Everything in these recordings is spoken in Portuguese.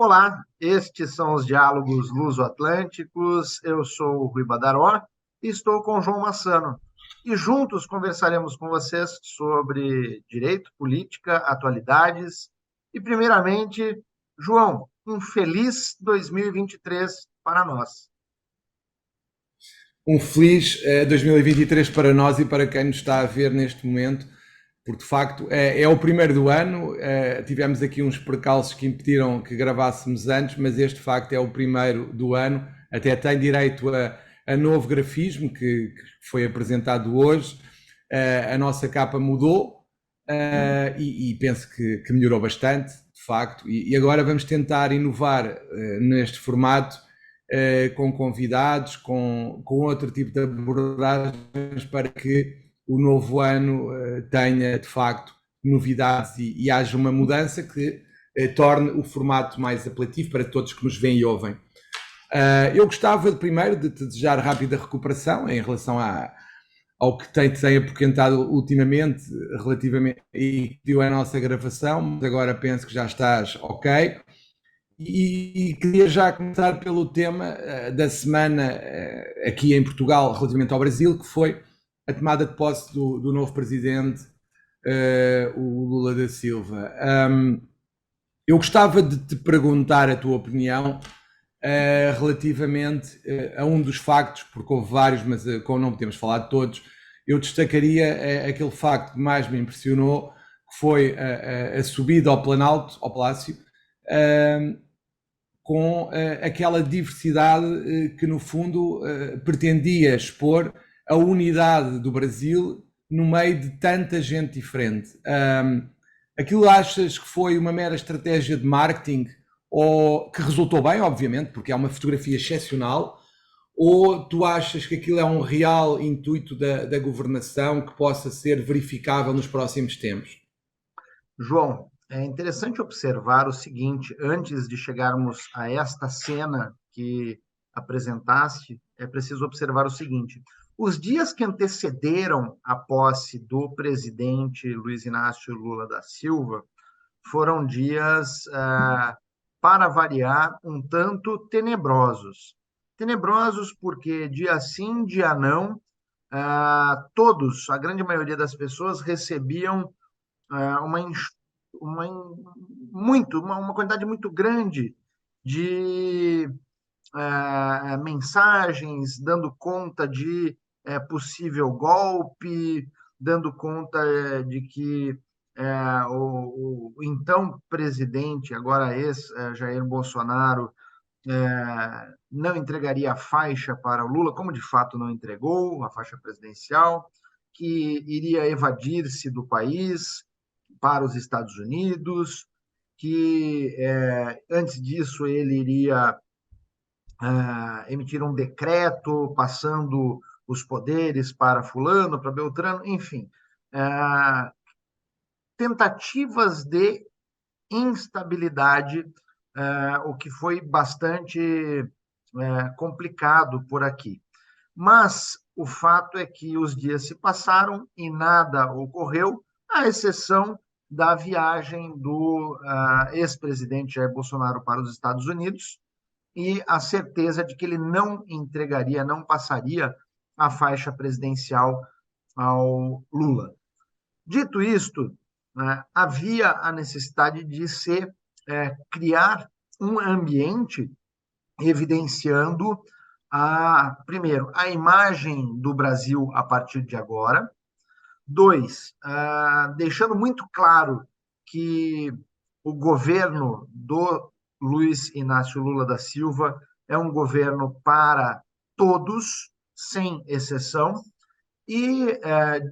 Olá, estes são os Diálogos Luso-Atlânticos. Eu sou o Rui Badaró e estou com o João Massano. E juntos conversaremos com vocês sobre direito, política, atualidades. E, primeiramente, João, um feliz 2023 para nós. Um feliz 2023 para nós e para quem nos está a ver neste momento, porque de facto é o primeiro do ano. Tivemos aqui uns percalços que impediram que gravássemos antes, mas este de facto é o primeiro do ano. Até tem direito a novo grafismo que foi apresentado hoje. A nossa capa mudou e penso que melhorou bastante, de facto. E agora vamos tentar inovar neste formato, com convidados, com outro tipo de abordagens para que o novo ano tenha, de facto, novidades e haja uma mudança que torne o formato mais apelativo para todos que nos veem e ouvem. Eu gostava primeiro de te desejar rápida recuperação em relação ao que tem apoquentado ultimamente relativamente e deu a nossa gravação, mas agora penso que já estás ok. E queria já começar pelo tema da semana aqui em Portugal relativamente ao Brasil, que foi a tomada de posse do novo presidente, o Lula da Silva. Eu gostava de te perguntar a tua opinião relativamente a um dos factos, porque houve vários, mas como não podemos falar de todos, eu destacaria aquele facto que mais me impressionou, que foi a subida ao Planalto, ao Palácio, com aquela diversidade que, no fundo, pretendia expor a unidade do Brasil no meio de tanta gente diferente. Aquilo achas que foi uma mera estratégia de marketing, ou que resultou bem, obviamente, porque é uma fotografia excepcional, ou tu achas que aquilo é um real intuito da governação que possa ser verificável nos próximos tempos? João, é interessante observar o seguinte: antes de chegarmos a esta cena que apresentaste, é preciso observar o seguinte: os dias que antecederam a posse do presidente Luiz Inácio Lula da Silva foram dias, para variar, um tanto tenebrosos. Tenebrosos porque dia sim, dia não, todos, a grande maioria das pessoas recebiam uma, uma, uma quantidade muito grande de mensagens dando conta de possível golpe, dando conta de que o então presidente, agora ex-Jair Bolsonaro, não entregaria a faixa para o Lula, como de fato não entregou a faixa presidencial, que iria evadir-se do país para os Estados Unidos, que antes disso ele iria emitir um decreto passando os poderes para fulano, para Beltrano, enfim, tentativas de instabilidade, o que foi bastante complicado por aqui. Mas o fato é que os dias se passaram e nada ocorreu, à exceção da viagem do ex-presidente Jair Bolsonaro para os Estados Unidos e a certeza de que ele não entregaria, não passaria a faixa presidencial ao Lula. Dito isto, havia a necessidade de se criar um ambiente evidenciando primeiro, a imagem do Brasil a partir de agora. Dois, deixando muito claro que o governo do Luiz Inácio Lula da Silva é um governo para todos, sem exceção, e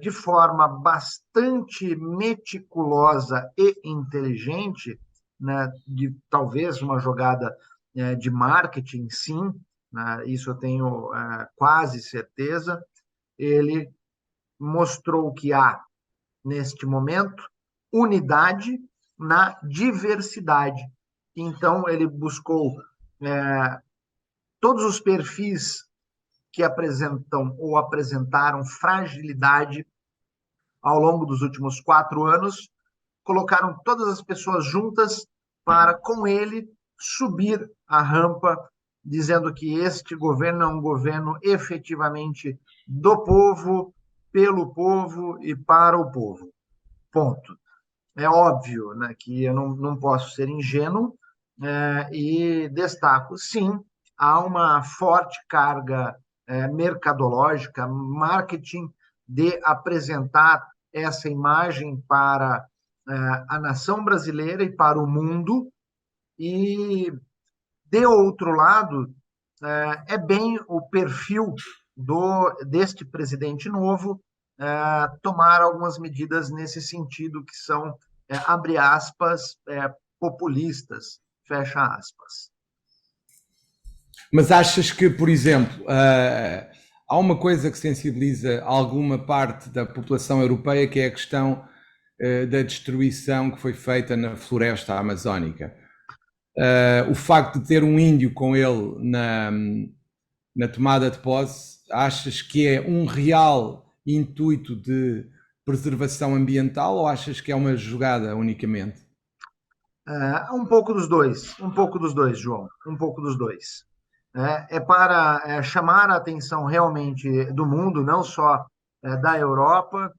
de forma bastante meticulosa e inteligente, né, de talvez uma jogada de marketing, sim, né, isso eu tenho quase certeza. Ele mostrou que há, neste momento, unidade na diversidade. Então, ele buscou todos os perfis que apresentam ou apresentaram fragilidade ao longo dos últimos 4 anos, colocaram todas as pessoas juntas para, com ele, subir a rampa, dizendo que este governo é um governo efetivamente do povo, pelo povo e para o povo. Ponto. É óbvio, né, que eu não posso ser ingênuo, e destaco, sim, há uma forte carga mercadológica, marketing, de apresentar essa imagem para a nação brasileira e para o mundo, e, de outro lado, é bem o perfil deste presidente novo tomar algumas medidas nesse sentido, que são, abre aspas, populistas, fecha aspas. Mas achas que, por exemplo, há uma coisa que sensibiliza alguma parte da população europeia, que é a questão da destruição que foi feita na floresta amazónica. O facto de ter um índio com ele na tomada de posse, achas que é um real intuito de preservação ambiental ou achas que é uma jogada unicamente? Um pouco dos dois, João, um pouco dos dois. É para chamar a atenção realmente do mundo, não só da Europa,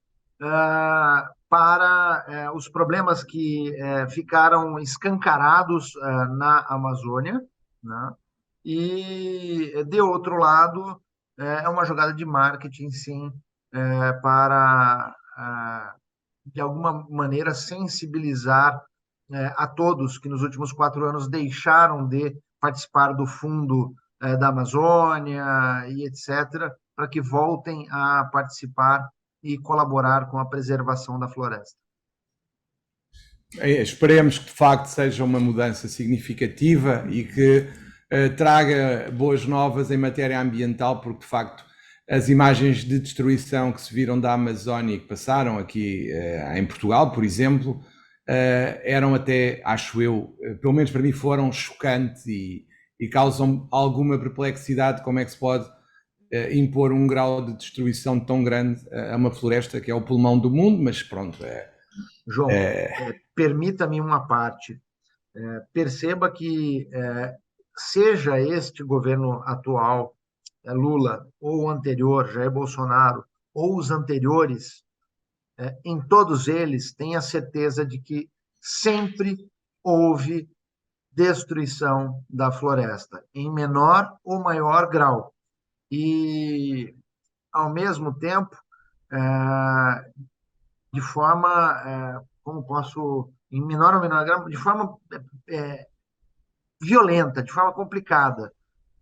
para os problemas que ficaram escancarados na Amazônia, né? E, de outro lado, é uma jogada de marketing, sim, para, de alguma maneira, sensibilizar a todos que nos últimos 4 anos deixaram de participar do fundo da Amazônia e etc., para que voltem a participar e colaborar com a preservação da floresta. Esperemos que de facto seja uma mudança significativa e que traga boas novas em matéria ambiental, porque de facto as imagens de destruição que se viram da Amazónia e que passaram aqui em Portugal, por exemplo, eram até, acho eu, pelo menos para mim foram chocantes e causam alguma perplexidade como é que se pode impor um grau de destruição tão grande a uma floresta que é o pulmão do mundo, mas pronto. João, permita-me uma parte. Perceba que, seja este governo atual, Lula, ou o anterior, Jair Bolsonaro, ou os anteriores, em todos eles, tenha certeza de que sempre houve destruição da floresta, em menor ou maior grau. E, ao mesmo tempo, de forma, como posso, em menor ou menor grau, de forma violenta, de forma complicada.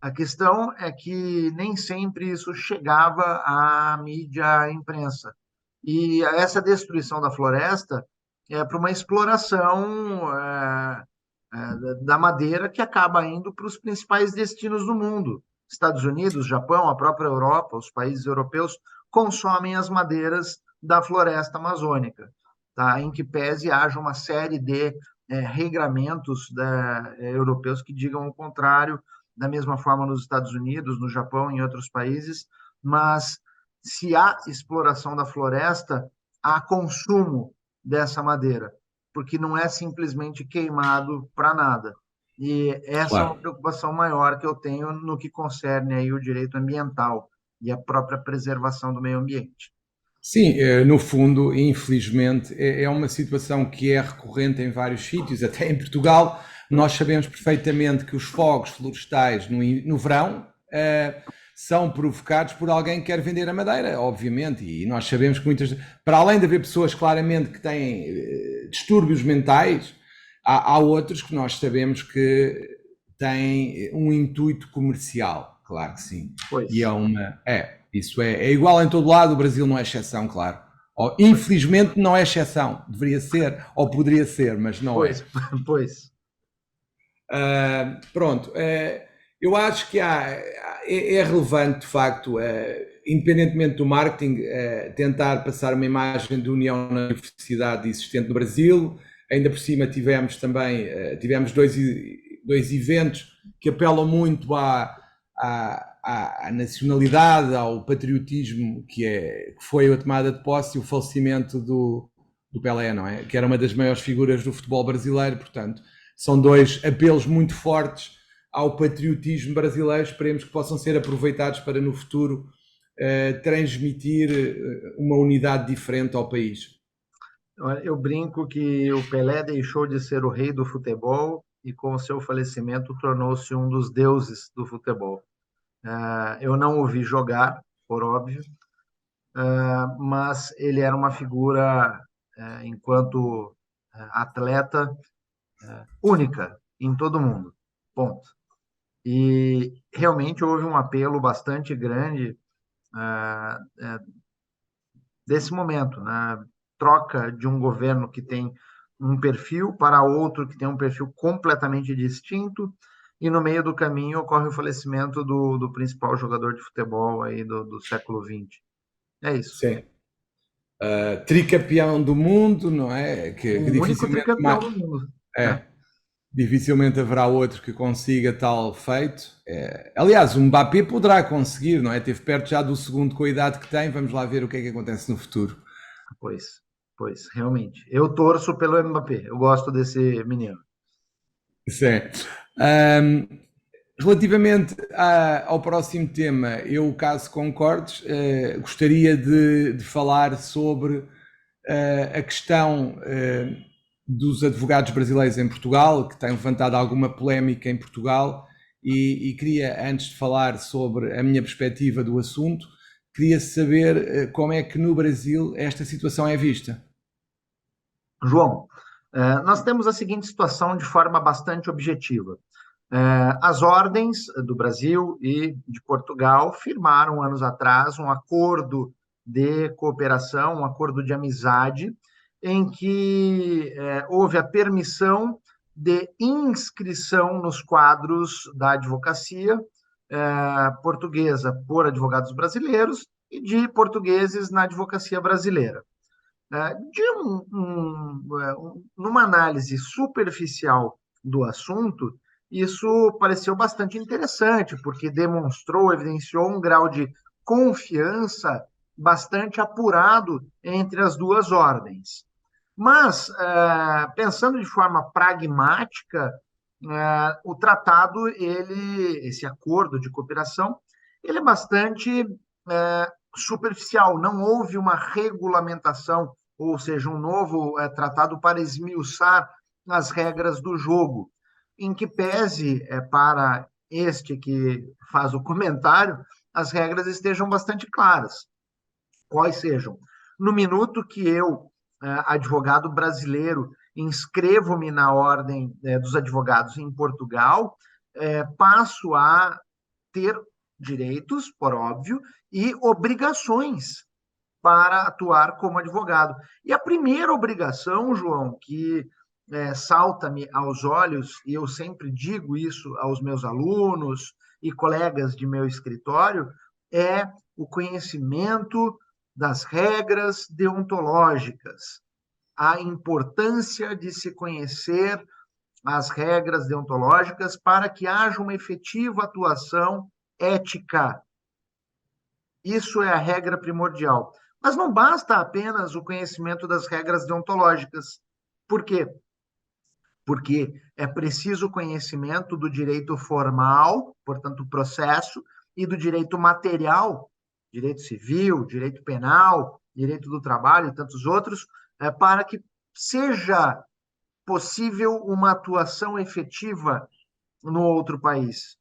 A questão é que nem sempre isso chegava à mídia, à imprensa. E essa destruição da floresta é para uma exploração da madeira, que acaba indo para os principais destinos do mundo. Estados Unidos, Japão, a própria Europa, os países europeus consomem as madeiras da floresta amazônica, tá? Em que pese haja uma série de regramentos europeus que digam o contrário, da mesma forma nos Estados Unidos, no Japão e em outros países, mas se há exploração da floresta, há consumo dessa madeira, porque não é simplesmente queimado para nada. E essa é uma Claro. preocupação maior que eu tenho no que concerne aí o direito ambiental e a própria preservação do meio ambiente. Sim, no fundo, infelizmente, é uma situação que é recorrente em vários sítios, até em Portugal. Nós sabemos perfeitamente que os fogos florestais no verão são provocados por alguém que quer vender a madeira, obviamente, e nós sabemos que para além de haver pessoas claramente que têm distúrbios mentais, há outros que nós sabemos que têm um intuito comercial, claro que sim. Pois. E isso é igual em todo lado, o Brasil não é exceção, claro. Infelizmente não é exceção, deveria ser, ou poderia ser, mas não é. Pois. Pronto, eu acho que é relevante, de facto, independentemente do marketing, tentar passar uma imagem de união na universidade existente no Brasil. Ainda por cima tivemos dois eventos que apelam muito à nacionalidade, ao patriotismo, que foi a tomada de posse e o falecimento do Pelé, não é? Que era uma das maiores figuras do futebol brasileiro, portanto, são dois apelos muito fortes ao patriotismo brasileiro. Esperemos que possam ser aproveitados para no futuro transmitir uma unidade diferente ao país. Eu brinco que o Pelé deixou de ser o rei do futebol e, com o seu falecimento, tornou-se um dos deuses do futebol. Eu não o vi jogar, por óbvio, mas ele era uma figura, enquanto atleta, única em todo mundo. Ponto. E realmente houve um apelo bastante grande desse momento, né? Troca de um governo que tem um perfil para outro que tem um perfil completamente distinto, e no meio do caminho ocorre o falecimento do principal jogador de futebol aí do século XX. É isso. Sim. Tricampeão do mundo, não é? Que O único dificilmente tricampeão do mundo. é, dificilmente haverá outro que consiga tal feito. Aliás, o Mbappé poderá conseguir, não é? Esteve perto já do segundo com a idade que tem. Vamos lá ver o que é que acontece no futuro. Pois, realmente. Eu torço pelo Mbappé. Eu gosto desse menino. Sim. Relativamente ao próximo tema, eu, caso concordes, gostaria de falar sobre a questão dos advogados brasileiros em Portugal, que tem levantado alguma polémica em Portugal, e queria, antes de falar sobre a minha perspectiva do assunto, queria saber como é que no Brasil esta situação é vista. João, nós temos a seguinte situação de forma bastante objetiva. As ordens do Brasil e de Portugal firmaram anos atrás um acordo de cooperação, um acordo de amizade, em que houve a permissão de inscrição nos quadros da advocacia portuguesa por advogados brasileiros e de portugueses na advocacia brasileira. Numa análise superficial do assunto, isso pareceu bastante interessante, porque demonstrou, evidenciou um grau de confiança bastante apurado entre as duas ordens. Mas, pensando de forma pragmática, o tratado, esse acordo de cooperação, ele é bastante superficial, não houve uma regulamentação, ou seja, um novo tratado para esmiuçar as regras do jogo, em que pese para este que faz o comentário, as regras estejam bastante claras. Quais sejam? No minuto que eu, advogado brasileiro, inscrevo-me na ordem dos advogados em Portugal, passo a ter direitos, por óbvio, e obrigações para atuar como advogado. E a primeira obrigação, João, que salta-me aos olhos, e eu sempre digo isso aos meus alunos e colegas de meu escritório, é o conhecimento das regras deontológicas, a importância de se conhecer as regras deontológicas para que haja uma efetiva atuação ética. Isso é a regra primordial. Mas não basta apenas o conhecimento das regras deontológicas. Por quê? Porque é preciso conhecimento do direito formal, portanto, o processo, e do direito material, direito civil, direito penal, direito do trabalho e tantos outros, para que seja possível uma atuação efetiva no outro país.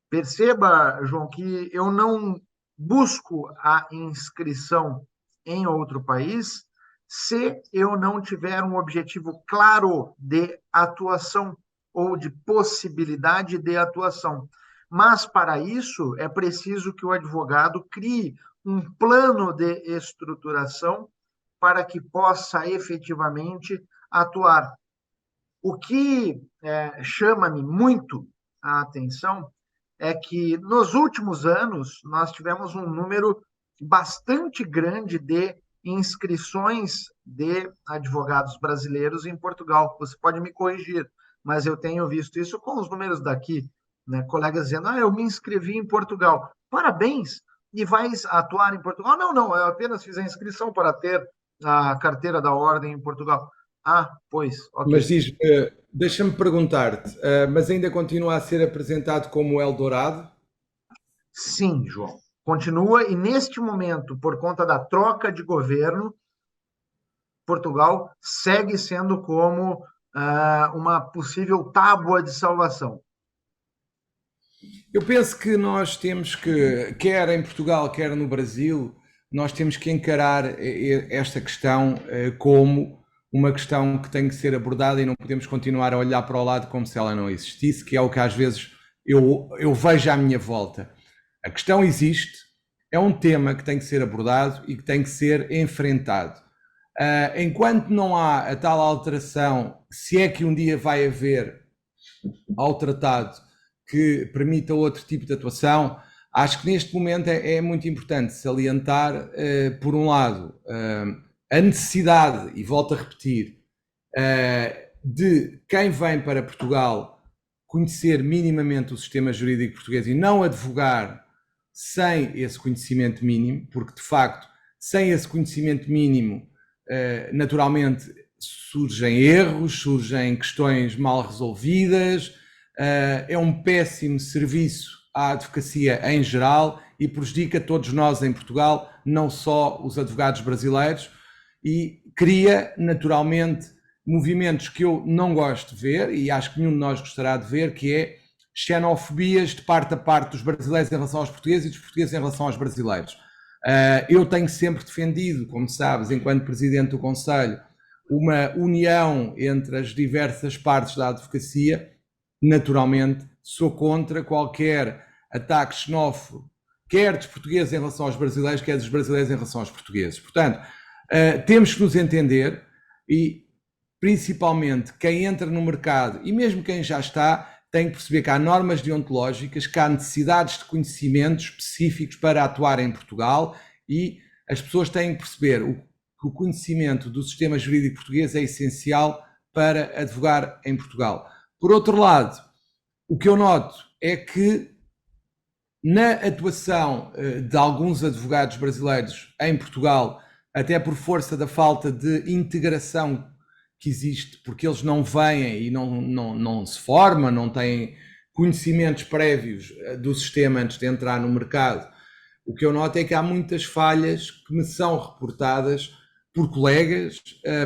Perceba, João, que eu não busco a inscrição em outro país se eu não tiver um objetivo claro de atuação ou de possibilidade de atuação. Mas, para isso, é preciso que o advogado crie um plano de estruturação para que possa efetivamente atuar. O que chama-me muito a atenção é que, nos últimos anos, nós tivemos um número bastante grande de inscrições de advogados brasileiros em Portugal. Você pode me corrigir, mas eu tenho visto isso com os números daqui, né? Colegas dizendo, eu me inscrevi em Portugal. Parabéns! E vais atuar em Portugal? Não, eu apenas fiz a inscrição para ter a carteira da ordem em Portugal. Pois, ok. Mas diz-me, Deixa-me perguntar-te, mas ainda continua a ser apresentado como Eldorado? Sim, João. Continua, e neste momento, por conta da troca de governo, Portugal segue sendo como uma possível tábua de salvação. Eu penso que nós temos que, quer em Portugal, quer no Brasil, nós temos que encarar esta questão como uma questão que tem que ser abordada e não podemos continuar a olhar para o lado como se ela não existisse, que é o que às vezes eu vejo à minha volta. A questão existe, é um tema que tem que ser abordado e que tem que ser enfrentado. Enquanto não há a tal alteração, se é que um dia vai haver ao tratado que permita outro tipo de atuação, acho que neste momento é muito importante salientar, por um lado, a necessidade, e volto a repetir, de quem vem para Portugal conhecer minimamente o sistema jurídico português e não advogar sem esse conhecimento mínimo, porque de facto, sem esse conhecimento mínimo, naturalmente surgem erros, surgem questões mal resolvidas, é um péssimo serviço à advocacia em geral e prejudica todos nós em Portugal, não só os advogados brasileiros, e cria naturalmente movimentos que eu não gosto de ver, e acho que nenhum de nós gostará de ver, que é xenofobias de parte a parte dos brasileiros em relação aos portugueses e dos portugueses em relação aos brasileiros. Eu tenho sempre defendido, como sabes, enquanto Presidente do Conselho, uma união entre as diversas partes da advocacia. Naturalmente, sou contra qualquer ataque xenófobo, quer dos portugueses em relação aos brasileiros, quer dos brasileiros em relação aos portugueses. Portanto, temos que nos entender e, principalmente, quem entra no mercado e mesmo quem já está, tem que perceber que há normas deontológicas, que há necessidades de conhecimentos específicos para atuar em Portugal e as pessoas têm que perceber que o conhecimento do sistema jurídico português é essencial para advogar em Portugal. Por outro lado, o que eu noto é que na atuação de alguns advogados brasileiros em Portugal, até por força da falta de integração que existe, porque eles não vêm e não se formam, não têm conhecimentos prévios do sistema antes de entrar no mercado, o que eu noto é que há muitas falhas que me são reportadas por colegas,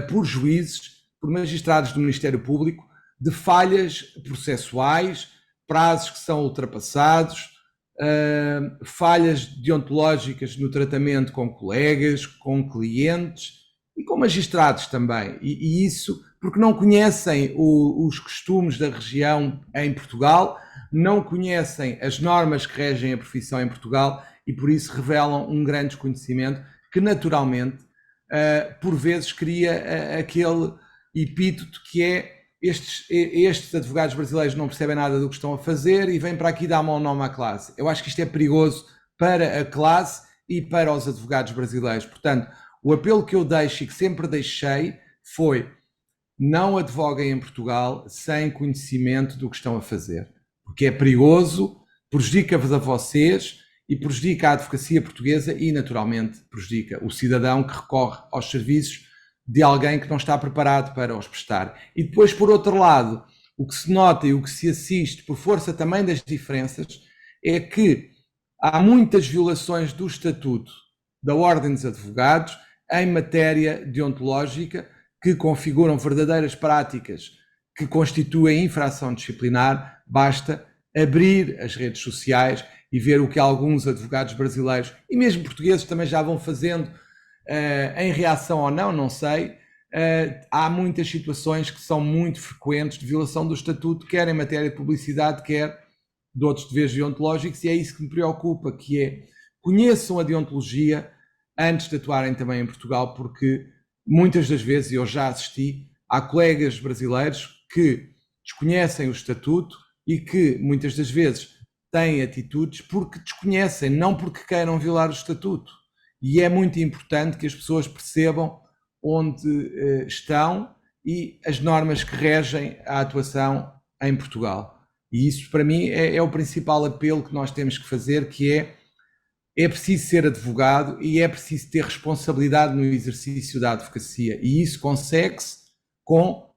por juízes, por magistrados do Ministério Público, de falhas processuais, prazos que são ultrapassados, falhas deontológicas no tratamento com colegas, com clientes e com magistrados também. E isso porque não conhecem os costumes da região em Portugal, não conhecem as normas que regem a profissão em Portugal e por isso revelam um grande desconhecimento que naturalmente, por vezes, cria aquele epíteto que é estes advogados brasileiros não percebem nada do que estão a fazer e vêm para aqui dar mau nome à classe. Eu acho que isto é perigoso para a classe e para os advogados brasileiros. Portanto, o apelo que eu deixo e que sempre deixei foi: não advoguem em Portugal sem conhecimento do que estão a fazer, porque é perigoso, prejudica-vos a vocês e prejudica a advocacia portuguesa e, naturalmente, prejudica o cidadão que recorre aos serviços de alguém que não está preparado para os prestar. E depois, por outro lado, o que se nota e o que se assiste, por força também das diferenças, é que há muitas violações do Estatuto da Ordem dos Advogados em matéria deontológica que configuram verdadeiras práticas que constituem infração disciplinar. Basta abrir as redes sociais e ver o que alguns advogados brasileiros e mesmo portugueses também já vão fazendo, em reação ou não, não sei. Há muitas situações que são muito frequentes de violação do Estatuto, quer em matéria de publicidade, quer de outros deveres deontológicos, e é isso que me preocupa, que é: conheçam a deontologia antes de atuarem também em Portugal, porque muitas das vezes, eu já assisti, há colegas brasileiros que desconhecem o Estatuto e que muitas das vezes têm atitudes porque desconhecem, não porque queiram violar o Estatuto. E é muito importante que as pessoas percebam onde estão e as normas que regem a atuação em Portugal. E isso, para mim, é o principal apelo que nós temos que fazer, que é preciso ser advogado e é preciso ter responsabilidade no exercício da advocacia. E isso consegue-se com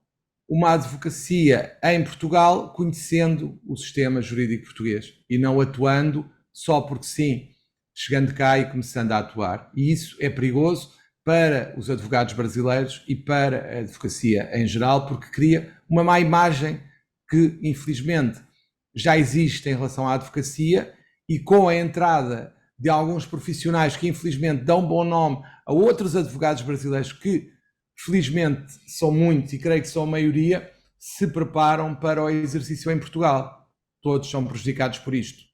uma advocacia em Portugal conhecendo o sistema jurídico português e não atuando só porque sim, chegando cá e começando a atuar. E isso é perigoso para os advogados brasileiros e para a advocacia em geral, porque cria uma má imagem que, infelizmente, já existe em relação à advocacia, e com a entrada de alguns profissionais que, infelizmente, dão bom nome a outros advogados brasileiros que, felizmente, são muitos e creio que são a maioria, se preparam para o exercício em Portugal. Todos são prejudicados por isto.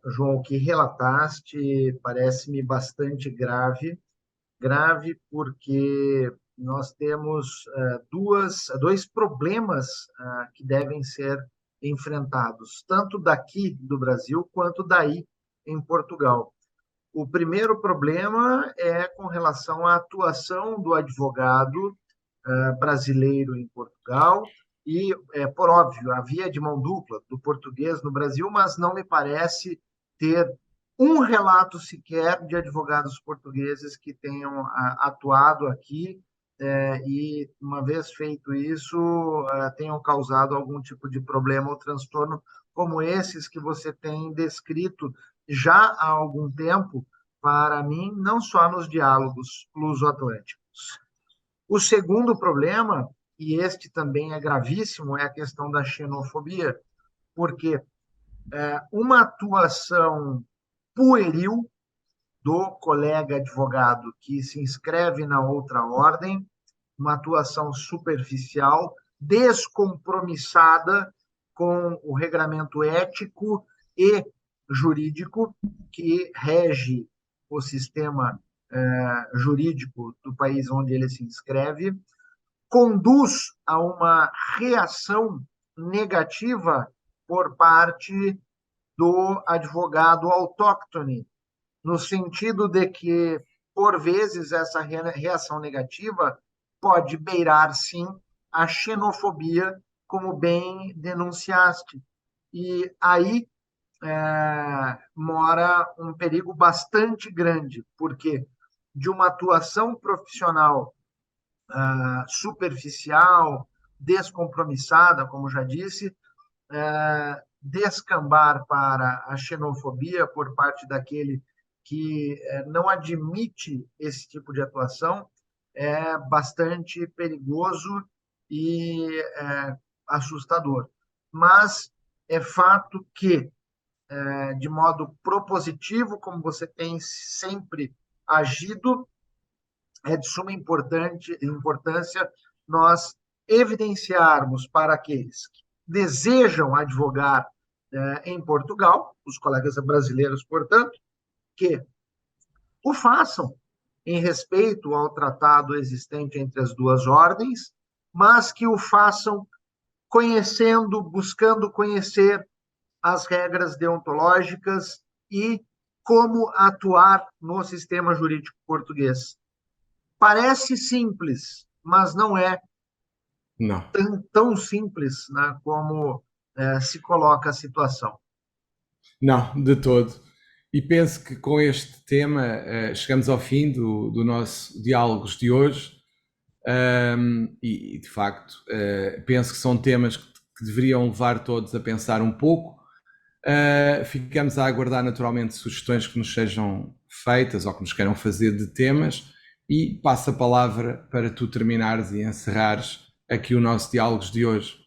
João, o que relataste parece-me bastante grave, grave porque nós temos dois problemas que devem ser enfrentados, tanto daqui do Brasil quanto daí em Portugal. O primeiro problema é com relação à atuação do advogado brasileiro em Portugal e, por óbvio, a via de mão dupla do português no Brasil, mas não me parece ter um relato sequer de advogados portugueses que tenham atuado aqui e, uma vez feito isso, tenham causado algum tipo de problema ou transtorno como esses que você tem descrito já há algum tempo para mim, não só nos diálogos luso-atlânticos. O segundo problema, e este também é gravíssimo, é a questão da xenofobia, porque uma atuação pueril do colega advogado que se inscreve na outra ordem, uma atuação superficial, descompromissada com o regramento ético e jurídico que rege o sistema jurídico do país onde ele se inscreve, conduz a uma reação negativa por parte do advogado autóctone, no sentido de que, por vezes, essa reação negativa pode beirar, sim, a xenofobia, como bem denunciaste. E aí mora um perigo bastante grande, porque de uma atuação profissional superficial, descompromissada, como já disse, descambar para a xenofobia por parte daquele que não admite esse tipo de atuação é bastante perigoso e assustador. Mas é fato que, de modo propositivo, como você tem sempre agido, é de suma importância nós evidenciarmos para aqueles que desejam advogar em Portugal, os colegas brasileiros, portanto, que o façam em respeito ao tratado existente entre as duas ordens, mas que o façam conhecendo, buscando conhecer as regras deontológicas e como atuar no sistema jurídico português. Parece simples, mas não é Não. tão simples, né, como se coloca a situação. Não, de todo. E penso que com este tema chegamos ao fim do nosso diálogos de hoje. E de facto, penso que são temas que deveriam levar todos a pensar um pouco. Ficamos a aguardar naturalmente sugestões que nos sejam feitas ou que nos queiram fazer de temas, e passo a palavra para tu terminares e encerrares aqui o nosso diálogos de hoje.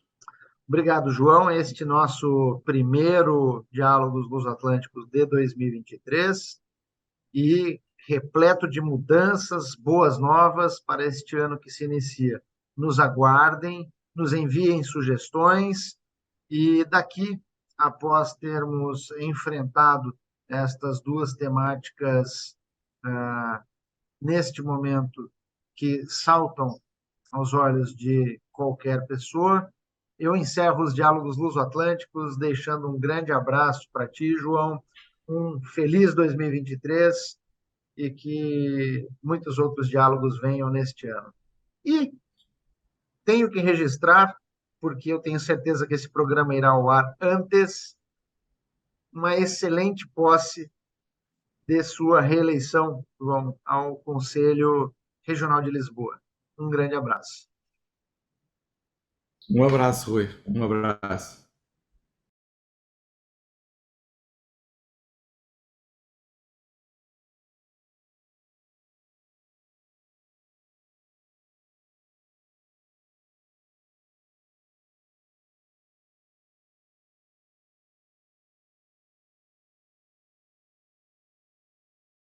Obrigado, João. Este nosso primeiro Diálogos Luso-Atlânticos de 2023 e repleto de mudanças, boas novas para este ano que se inicia. Nos aguardem, nos enviem sugestões e daqui, após termos enfrentado estas duas temáticas neste momento que saltam aos olhos de qualquer pessoa, eu encerro os diálogos luso-atlânticos, deixando um grande abraço para ti, João, um feliz 2023 e que muitos outros diálogos venham neste ano. E tenho que registrar, porque eu tenho certeza que esse programa irá ao ar antes, uma excelente posse de sua reeleição, João, ao Conselho Regional de Lisboa. Um grande abraço. Um abraço, Rui. Um abraço.